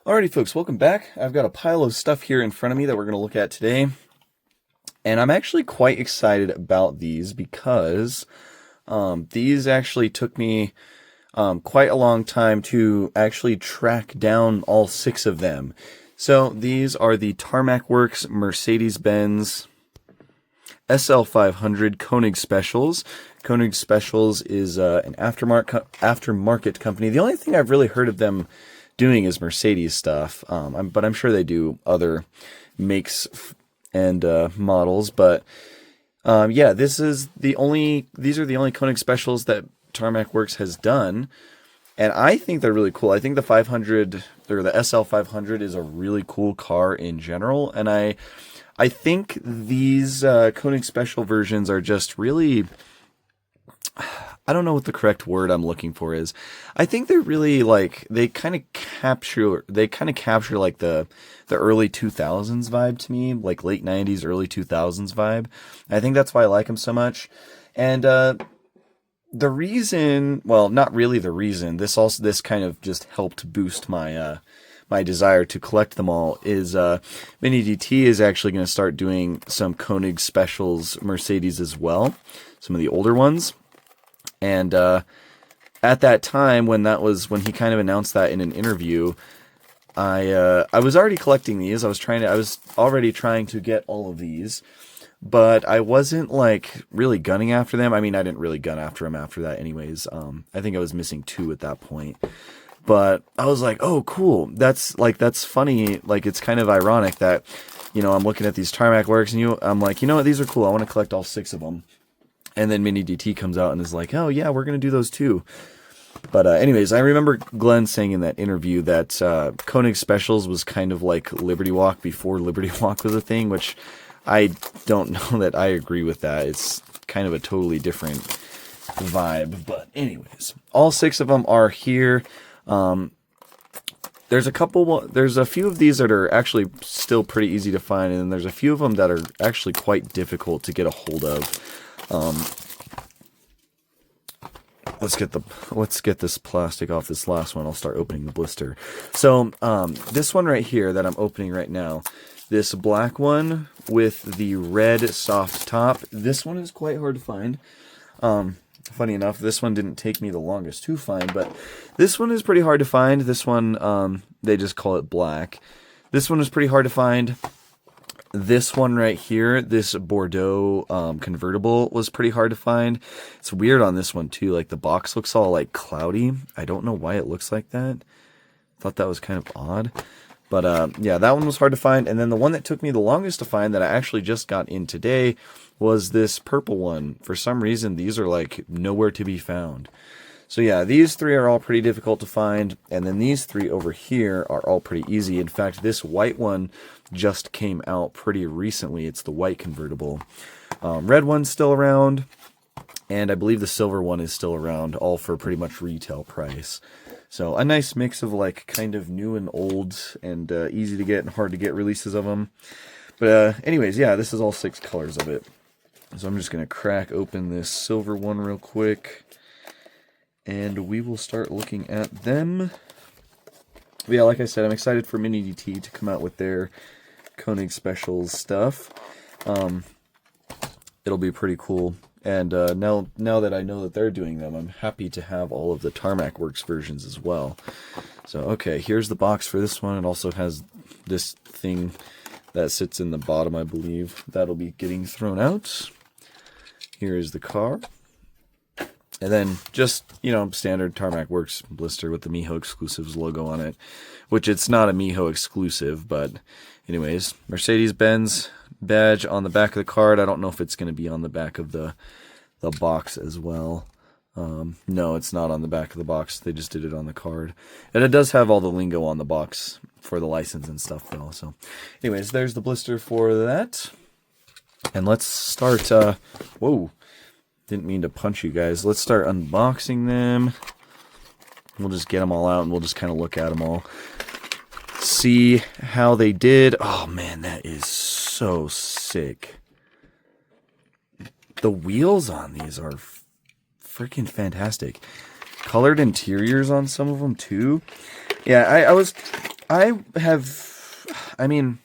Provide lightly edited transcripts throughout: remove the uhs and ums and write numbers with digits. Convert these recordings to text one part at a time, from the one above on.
Alrighty folks, welcome back. I've got a pile of stuff here in front of me that we're going to look at today. And I'm actually quite excited about these because these actually took me quite a long time to actually track down all 6 of them. So these are the Tarmac Works Mercedes-Benz SL500 Koenig Specials. Koenig Specials is an aftermarket company. The only thing I've really heard of them doing is Mercedes stuff, but I'm sure they do other makes and models. But yeah, these are the only Koenig Specials that Tarmac Works has done, and I think they're really cool. I think the 500 or the SL500 is a really cool car in general, and I think these Koenig Special versions are just really, I don't know what the correct word I'm looking for is. I think they're really like, they kind of capture like the early 2000s vibe to me, like late 90s, early 2000s vibe. I think that's why I like them so much. And the reason, well, not really the reason, this kind of just helped boost my my desire to collect them all is Mini DT is actually going to start doing some Koenig Specials Mercedes as well, some of the older ones. And at that time, when he kind of announced that in an interview, I was already collecting these. I was already trying to get all of these, but I wasn't like really gunning after them. I mean, I didn't really gun after them after that, anyways. I think I was missing 2 at that point. But I was like, oh, cool. That's funny. Like, it's kind of ironic that, I'm looking at these Tarmac Works and I'm like, you know what? These are cool. I want to collect all 6 of them. And then Mini DT comes out and is like, oh, yeah, we're going to do those too. But anyways, I remember Glenn saying in that interview that Koenig Specials was kind of like Liberty Walk before Liberty Walk was a thing, which I don't know that I agree with that. It's kind of a totally different vibe. But anyways, all 6 of them are here. There's a few of these that are actually still pretty easy to find, and then there's a few of them that are actually quite difficult to get a hold of. Let's get this plastic off this last one. I'll start opening the blister. So, this one right here that I'm opening right now, this black one with the red soft top, this one is quite hard to find. Funny enough, this one didn't take me the longest to find, but this one is pretty hard to find. This one, they just call it black. This one is pretty hard to find. This one right here, this Bordeaux convertible, was pretty hard to find. It's weird on this one too, like the box looks all like cloudy. I don't know why it looks like that. Thought that was kind of odd. But yeah, that one was hard to find. And then the one that took me the longest to find that I actually just got in today was this purple one. For some reason, these are like nowhere to be found. So yeah, these 3 are all pretty difficult to find, and then these 3 over here are all pretty easy. In fact, this white one just came out pretty recently. It's the white convertible. Red one's still around, and I believe the silver one is still around, all for pretty much retail price. So a nice mix of like kind of new and old and easy to get and hard to get releases of them. But anyways, yeah, this is all 6 colors of it. So I'm just going to crack open this silver one real quick, and we will start looking at them. But yeah, like I said, I'm excited for Mini DT to come out with their Koenig Specials stuff. It'll be pretty cool. And now that I know that they're doing them, I'm happy to have all of the Tarmac Works versions as well. So, okay, here's the box for this one. It also has this thing that sits in the bottom, I believe. That'll be getting thrown out. Here is the car. And then just, standard Tarmac Works blister with the Miho Exclusives logo on it. Which it's not a Miho exclusive, but anyways. Mercedes-Benz badge on the back of the card. I don't know if it's going to be on the back of the box as well. No, it's not on the back of the box. They just did it on the card. And it does have all the lingo on the box for the license and stuff, though. So anyways, there's the blister for that. And let's start... whoa. Didn't mean to punch you guys. Let's start unboxing them. We'll just get them all out and we'll just kind of look at them all. See how they did. Oh man, that is so sick. The wheels on these are freaking fantastic. Colored interiors on some of them too. Yeah, I mean,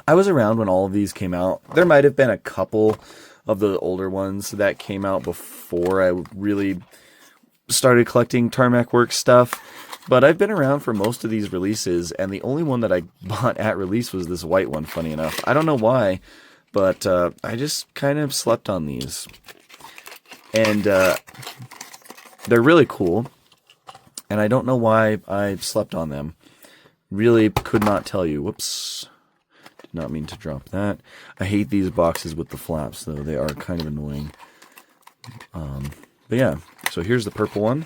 I was around when all of these came out. There might have been a couple of the older ones that came out before I really started collecting Tarmac Works stuff. But I've been around for most of these releases, and the only one that I bought at release was this white one, funny enough. I don't know why, but I just kind of slept on these. And they're really cool, and I don't know why I slept on them. Really could not tell you. Whoops. Did not mean to drop that. I hate these boxes with the flaps, though. They are kind of annoying. But yeah, so here's the purple one.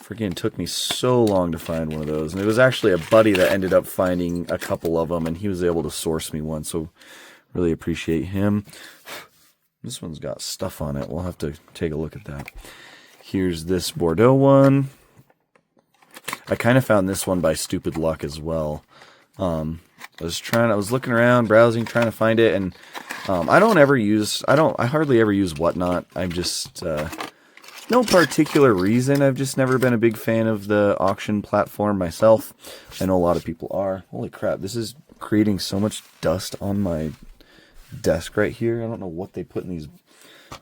Freaking took me so long to find one of those. And it was actually a buddy that ended up finding a couple of them, and he was able to source me one, so really appreciate him. This one's got stuff on it. We'll have to take a look at that. Here's this Bordeaux one. I kind of found this one by stupid luck as well. I was looking around, browsing, trying to find it, and I hardly ever use Whatnot. I'm just, no particular reason. I've just never been a big fan of the auction platform myself. I know a lot of people are. Holy crap, this is creating so much dust on my desk right here. I don't know what they put in these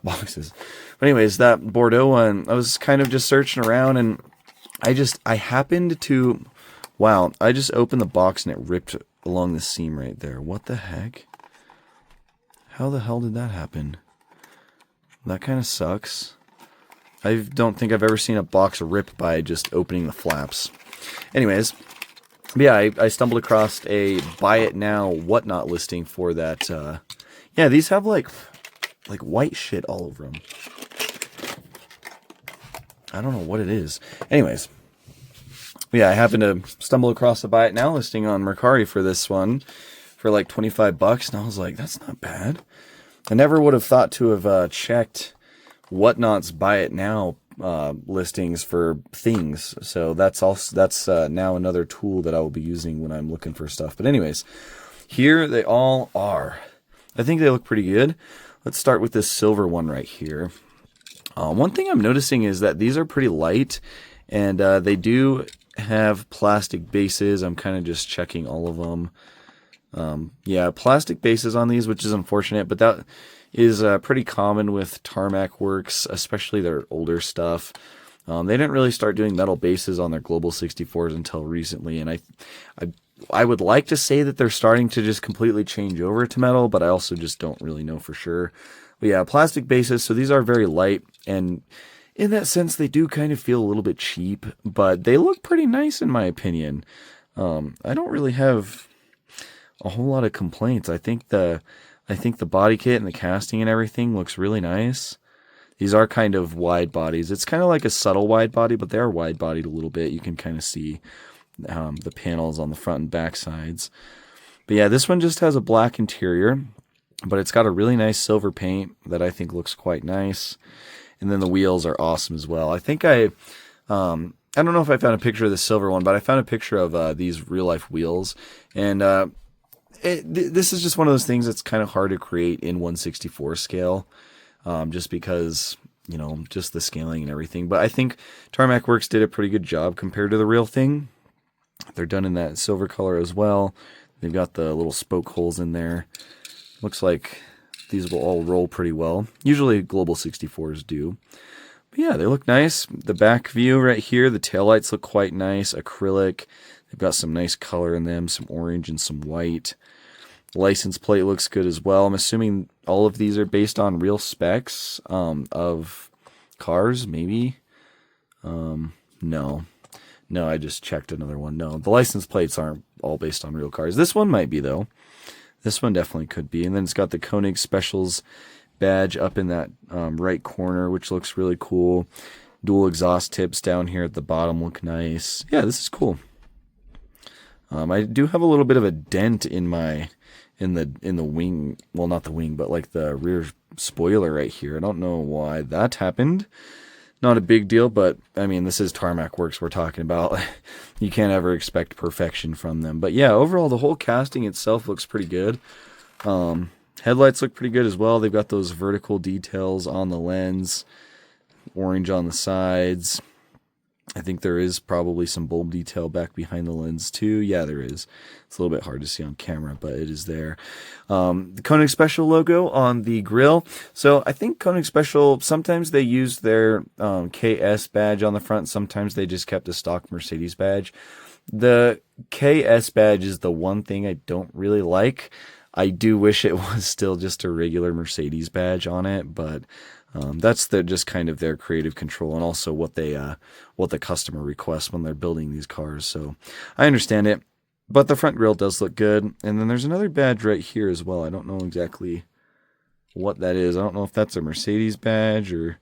boxes. But anyways, that Bordeaux one, I was kind of just searching around, and I happened to, wow, I just opened the box and it ripped along the seam right there. What the heck? How the hell did that happen? That kind of sucks. I don't think I've ever seen a box rip by just opening the flaps. Anyways, yeah, I stumbled across a buy it now Whatnot listing for that. Yeah, these have like white shit all over them. I don't know what it is. Anyways, yeah, I happened to stumble across a buy it now listing on Mercari for this one for like $25, and I was like, that's not bad. I never would have thought to have checked Whatnot's buy it now listings for things. So that's now another tool that I will be using when I'm looking for stuff. But anyways, here they all are. I think they look pretty good. Let's start with this silver one right here. One thing I'm noticing is that these are pretty light, and they do have plastic bases. I'm kind of just checking all of them. Yeah, plastic bases on these, which is unfortunate, but that is pretty common with Tarmac Works, especially their older stuff. They didn't really start doing metal bases on their Global 64s until recently, and I would like to say that they're starting to just completely change over to metal, but I also just don't really know for sure. But yeah, plastic bases, so these are very light, and in that sense, they do kind of feel a little bit cheap, but they look pretty nice in my opinion. I don't really have a whole lot of complaints. I think the body kit and the casting and everything looks really nice. These are kind of wide bodies. It's kind of like a subtle wide body, but they are wide bodied a little bit. You can kind of see the panels on the front and back sides. But yeah, this one just has a black interior, but it's got a really nice silver paint that I think looks quite nice. And then the wheels are awesome as well. I think I don't know if I found a picture of the silver one, but I found a picture of these real life wheels. And this is just one of those things that's kind of hard to create in 1/64 scale, just because, you know, just the scaling and everything. But I think Tarmac Works did a pretty good job compared to the real thing. They're done in that silver color as well. They've got the little spoke holes in there. Looks like these will all roll pretty well. Usually Global 64s do. But yeah, they look nice. The back view right here, the taillights look quite nice. Acrylic. They've got some nice color in them, some orange and some white. The license plate looks good as well. I'm assuming all of these are based on real specs of cars, maybe? No. No, I just checked another one. No, the license plates aren't all based on real cars. This one might be, though. This one definitely could be. And then it's got the Koenig Specials badge up in that right corner, which looks really cool. Dual exhaust tips down here at the bottom look nice. Yeah, this is cool. I do have a little bit of a dent in the wing. Well, not the wing, but like the rear spoiler right here. I don't know why that happened. Not a big deal, but I mean, this is Tarmac Works we're talking about. You can't ever expect perfection from them. But yeah, overall, the whole casting itself looks pretty good. Headlights look pretty good as well. They've got those vertical details on the lens, orange on the sides. I think there is probably some bulb detail back behind the lens too. Yeah, there is. It's a little bit hard to see on camera, but it is there. The Koenig Special logo on the grille. So I think Koenig Special, sometimes they use their KS badge on the front. Sometimes they just kept a stock Mercedes badge. The KS badge is the one thing I don't really like. I do wish it was still just a regular Mercedes badge on it, but that's just kind of their creative control, and also what the customer requests when they're building these cars. So I understand it, but the front grille does look good. And then there's another badge right here as well. I don't know exactly what that is. I don't know if that's a Mercedes badge or,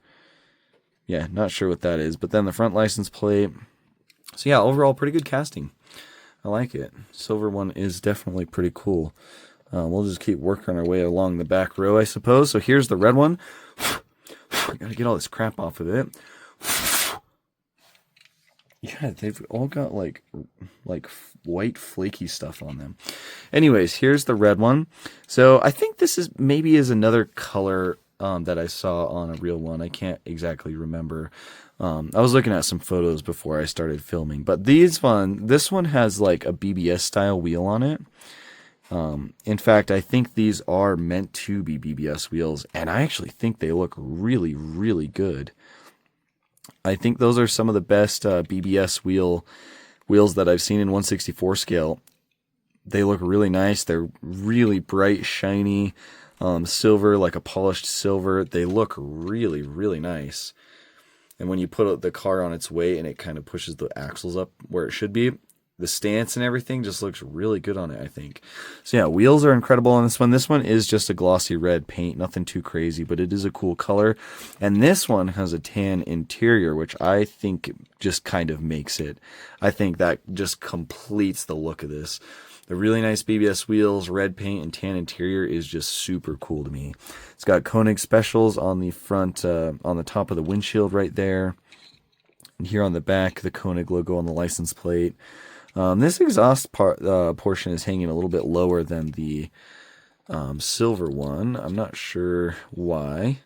yeah, not sure what that is. But then the front license plate. So yeah, overall pretty good casting. I like it. Silver one is definitely pretty cool. We'll just keep working our way along the back row, I suppose. So here's the red one. I gotta get all this crap off of it. Yeah, they've all got like white flaky stuff on them. Anyways, here's the red one. So I think this is maybe another color that I saw on a real one. I can't exactly remember. I was looking at some photos before I started filming, but this one has like a BBS style wheel on it. In fact, I think these are meant to be BBS wheels, and I actually think they look really, really good. I think those are some of the best BBS wheels that I've seen in 1/64 scale. They look really nice. They're really bright, shiny, silver, like a polished silver. They look really, really nice. And when you put the car on its weight and it kind of pushes the axles up where it should be, the stance and everything just looks really good on it, I think. So yeah, wheels are incredible on this one. This one is just a glossy red paint, nothing too crazy, but it is a cool color. And this one has a tan interior, which I think just kind of makes it. I think that just completes the look of this. The really nice BBS wheels, red paint, and tan interior is just super cool to me. It's got Koenig Specials on the front, on the top of the windshield right there. And here on the back, the Koenig logo on the license plate. This exhaust portion is hanging a little bit lower than the silver one. I'm not sure why.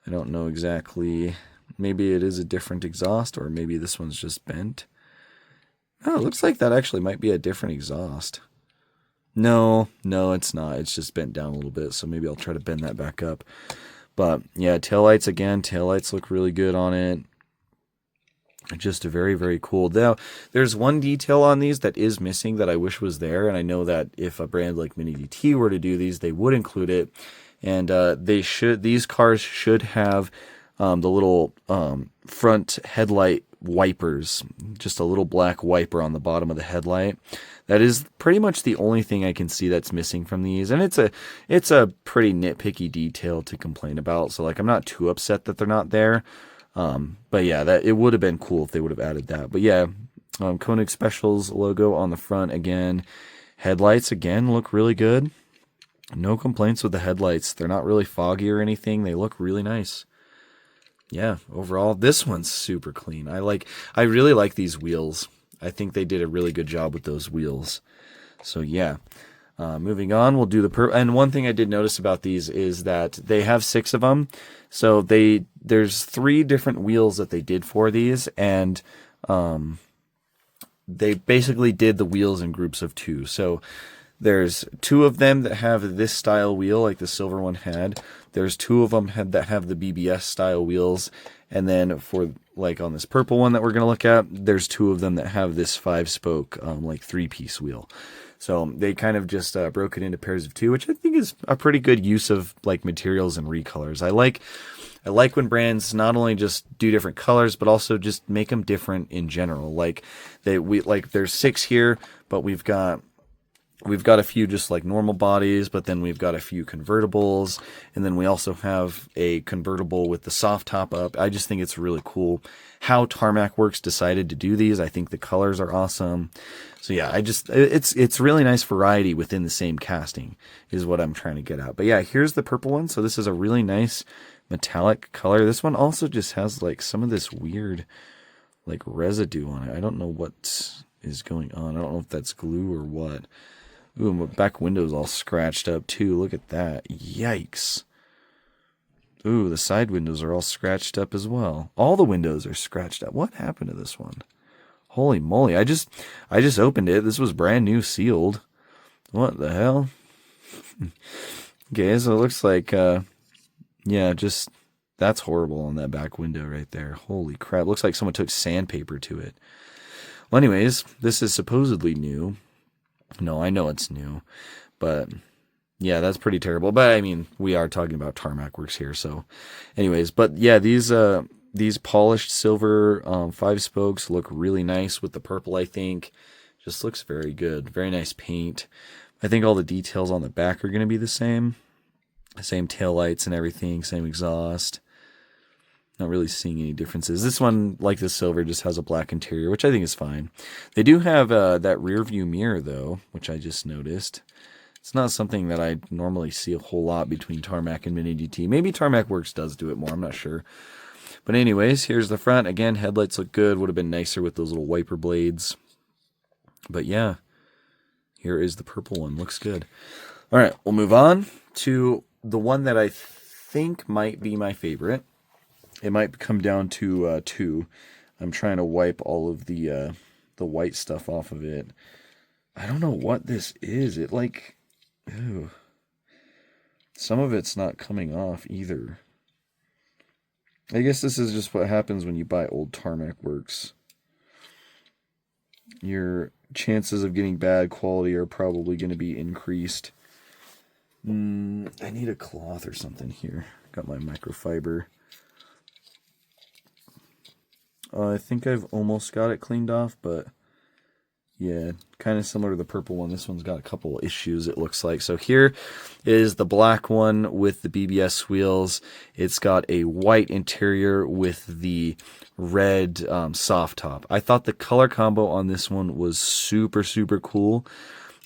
I don't know exactly. Maybe it is a different exhaust, or maybe this one's just bent. Oh, it looks like that actually might be a different exhaust. No, it's not. It's just bent down a little bit, so maybe I'll try to bend that back up. But yeah, taillights again. Taillights look really good on it. Just very, very cool. Now, there's one detail on these that is missing that I wish was there, and I know that if a brand like Mini DT were to do these, they would include it. And these cars should have the little front headlight wipers, just a little black wiper on the bottom of the headlight. That is pretty much the only thing I can see that's missing from these, and it's a pretty nitpicky detail to complain about. So like, I'm not too upset that they're not there. But yeah, that it would have been cool if they would have added that. But yeah, Koenig Specials logo on the front again. Headlights again look really good. No complaints with the headlights. They're not really foggy or anything. They look really nice. Yeah, overall, this one's super clean. I really like these wheels. I think they did a really good job with those wheels. So yeah. Moving on, we'll do and one thing I did notice about these is that they have 6 of them. So there's 3 different wheels that they did for these, and they basically did the wheels in groups of 2. So there's 2 of them that have this style wheel, like the silver one had. There's 2 of them that have the BBS style wheels, and then for like on this purple one that we're gonna look at, there's 2 of them that have this 5-spoke like 3-piece wheel. So they kind of just broke it into pairs of 2, which I think is a pretty good use of like materials and recolors. I like when brands not only just do different colors, but also just make them different in general. Like there's 6 here, but we've got a few just like normal bodies, but then we've got a few convertibles, and then we also have a convertible with the soft top up. I just think it's really cool how Tarmac Works decided to do these. I think the colors are awesome. So yeah, it's really nice variety within the same casting is what I'm trying to get at. But yeah, here's the purple one. So this is a really nice metallic color. This one also just has like some of this weird like residue on it. I don't know what is going on. I don't know if that's glue or what. Ooh, my back window's all scratched up too. Look at that. Yikes. Ooh, the side windows are all scratched up as well. All the windows are scratched up. What happened to this one? Holy moly, I just opened it. This was brand new sealed. What the hell? Okay, so it looks like, yeah, just, that's horrible on that back window right there. Holy crap, looks like someone took sandpaper to it. Well, anyways, this is supposedly new. No, I know it's new, but yeah, that's pretty terrible. But I mean, we are talking about Tarmac Works here, so anyways, but yeah, these polished silver 5-spokes look really nice with the purple, I think. Just looks very good. Very nice paint. I think all the details on the back are going to be the same. Same taillights and everything, same exhaust. Not really seeing any differences. This one, like the silver, just has a black interior, which I think is fine. They do have that rear view mirror, though, which I just noticed. It's not something that I normally see a whole lot between Tarmac and Mini GT. Maybe Tarmac Works does do it more, I'm not sure. But anyways, here's the front. Again, headlights look good. Would have been nicer with those little wiper blades. But yeah, here is the purple one. Looks good. All right, we'll move on to the one that I think might be my favorite. It might come down to 2. I'm trying to wipe all of the white stuff off of it. I don't know what this is. It like, ew. Some of it's not coming off either. I guess this is just what happens when you buy old Tarmac Works. Your chances of getting bad quality are probably going to be increased. I need a cloth or something here. Got my microfiber. I think I've almost got it cleaned off, but yeah, kind of similar to the purple one. This one's got a couple issues, it looks like. So here is the black one with the BBS wheels. It's got a white interior with the red soft top. I thought the color combo on this one was super, super cool.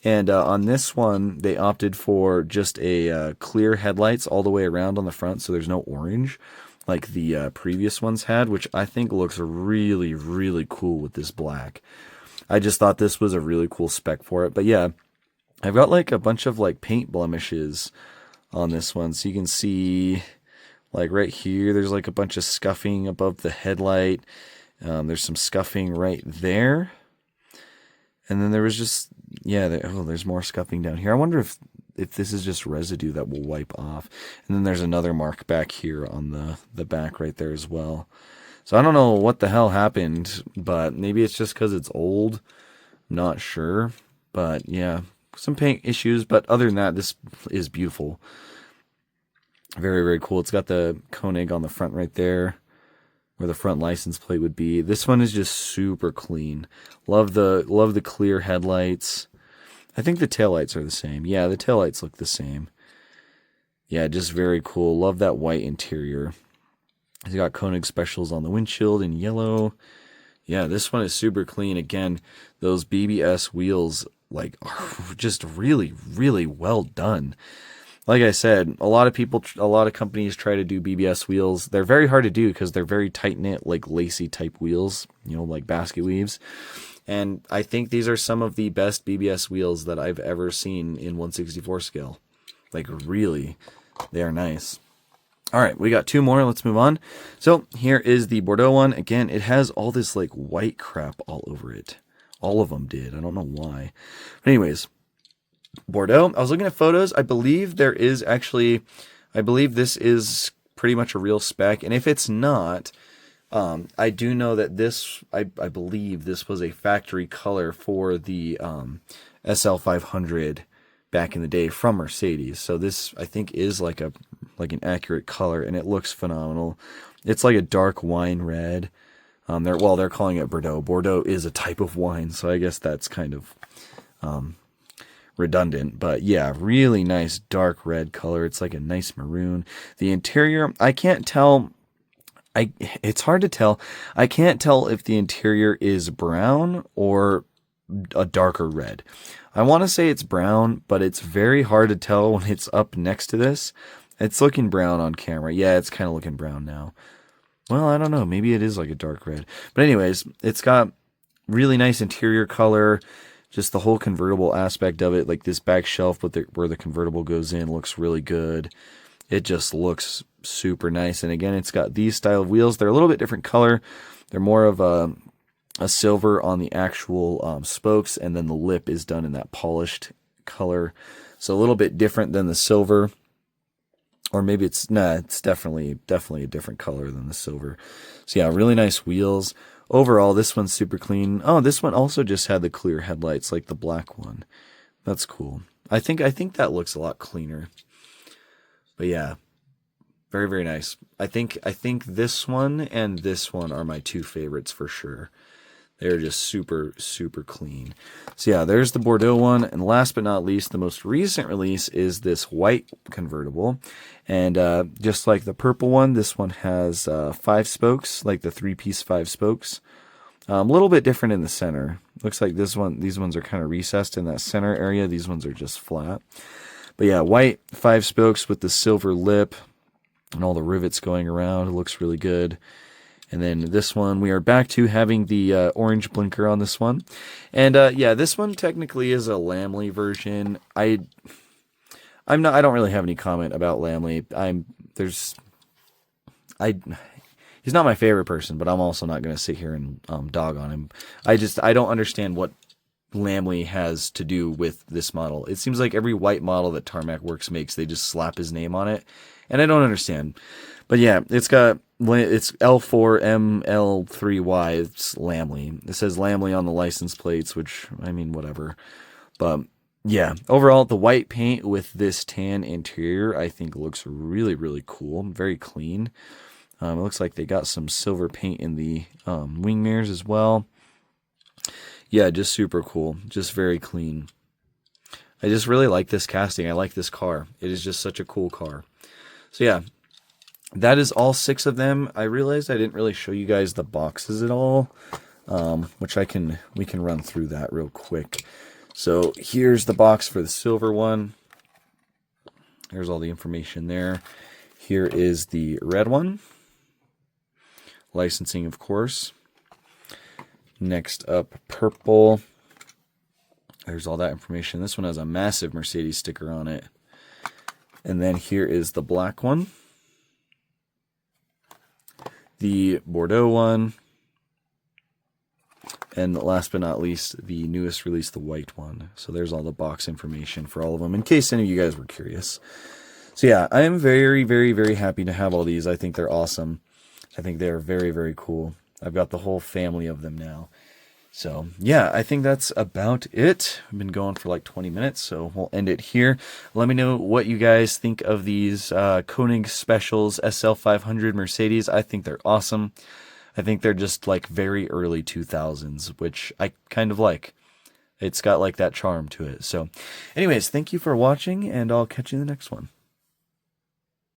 And on this one, they opted for just a clear headlights all the way around on the front, so there's no orange like the previous ones had, which I think looks really, really cool with this black. I just thought this was a really cool spec for it. But yeah, I've got like a bunch of like paint blemishes on this one. So you can see like right here, there's like a bunch of scuffing above the headlight. There's some scuffing right there. And then there was just, yeah, there's more scuffing down here. I wonder if this is just residue that will wipe off. And then there's another mark back here on the back right there as well. So I don't know what the hell happened, but maybe it's just because it's old. Not sure. But yeah, some paint issues. But other than that, this is beautiful. Very, very cool. It's got the Koenig on the front right there, where the front license plate would be. This one is just super clean. Love the clear headlights. I think the taillights are the same. Yeah, the taillights look the same. Yeah, just very cool. Love that white interior. It's got Koenig specials on the windshield in yellow. Yeah, this one is super clean. Again, those BBS wheels like are just really, really well done. Like I said, a lot of companies try to do BBS wheels. They're very hard to do because they're very tight-knit, like lacy type wheels, like basket weaves. And I think these are some of the best BBS wheels that I've ever seen in 1/64 scale. Like really, they are nice. All right, we got 2 more. Let's move on. So here is the Bordeaux one. Again, it has all this like white crap all over it. All of them did. I don't know why. But anyways, Bordeaux. I was looking at photos. I believe this is pretty much a real spec. And if it's not, I do know that I believe this was a factory color for the SL500 back in the day from Mercedes. So this, I think, is like an accurate color, and it looks phenomenal. It's like a dark wine red. They're calling it Bordeaux. Bordeaux is a type of wine, so I guess that's kind of redundant. But yeah, really nice dark red color. It's like a nice maroon. The interior, I can't tell. It's hard to tell. I can't tell if the interior is brown or a darker red. I want to say it's brown, but it's very hard to tell when it's up next to this. It's looking brown on camera. Yeah, it's kind of looking brown now. Well, I don't know. Maybe it is like a dark red. But anyways, it's got really nice interior color. Just the whole convertible aspect of it, like this back shelf where the convertible goes in, looks really good. it just looks super nice. And again, it's got these style of wheels. They're a little bit different color. They're more of a silver on the actual spokes, and then the lip is done in that polished color. So a little bit different than the silver. Or maybe it's definitely a different color than the silver. So yeah, really nice wheels. Overall, this one's super clean. Oh, this one also just had the clear headlights like the black one. That's cool. I think that looks a lot cleaner. But yeah, very, very nice. I think this one and this one are my two favorites for sure. They're just super, super clean. So yeah, there's the Bordeaux one. And last but not least, the most recent release is this white convertible. And just like the purple one, this one has 5 spokes, like the 3-piece 5 spokes. A little bit different in the center. Looks like these ones are kind of recessed in that center area. These ones are just flat. But yeah, white 5 spokes with the silver lip and all the rivets going around. It looks really good. And then this one, we are back to having the orange blinker on this one. And yeah, this one technically is a Lamley version. I don't really have any comment about Lamley. He's not my favorite person, but I'm also not going to sit here and dog on him. I don't understand what Lamley has to do with this model. It seems like every white model that Tarmac Works makes, they just slap his name on it. And I don't understand. But yeah, it's L4ML3Y. It's Lamley. It says Lamley on the license plates, which, I mean, whatever. But yeah, overall, the white paint with this tan interior, I think looks really, really cool. Very clean. It looks like they got some silver paint in the wing mirrors as well. Yeah, just super cool. Just very clean. I just really like this casting. I like this car. It is just such a cool car. So yeah, that is all 6 of them. I realized I didn't really show you guys the boxes at all, which we can run through that real quick. So here's the box for the silver one. There's all the information there. Here is the red one. Licensing, of course. Next up, purple. There's all that information. This one has a massive Mercedes sticker on it. And then here is the black one. The Bordeaux one. And last but not least, the newest release, the white one. So there's all the box information for all of them, in case any of you guys were curious. So yeah, I am very, very, very happy to have all these. I think they're awesome. I think they're very, very cool. I've got the whole family of them now. So yeah, I think that's about it. I've been going for like 20 minutes, so we'll end it here. Let me know what you guys think of these Koenig Specials SL500 Mercedes. I think they're awesome. I think they're just like very early 2000s, which I kind of like. It's got like that charm to it. So anyways, thank you for watching, and I'll catch you in the next one.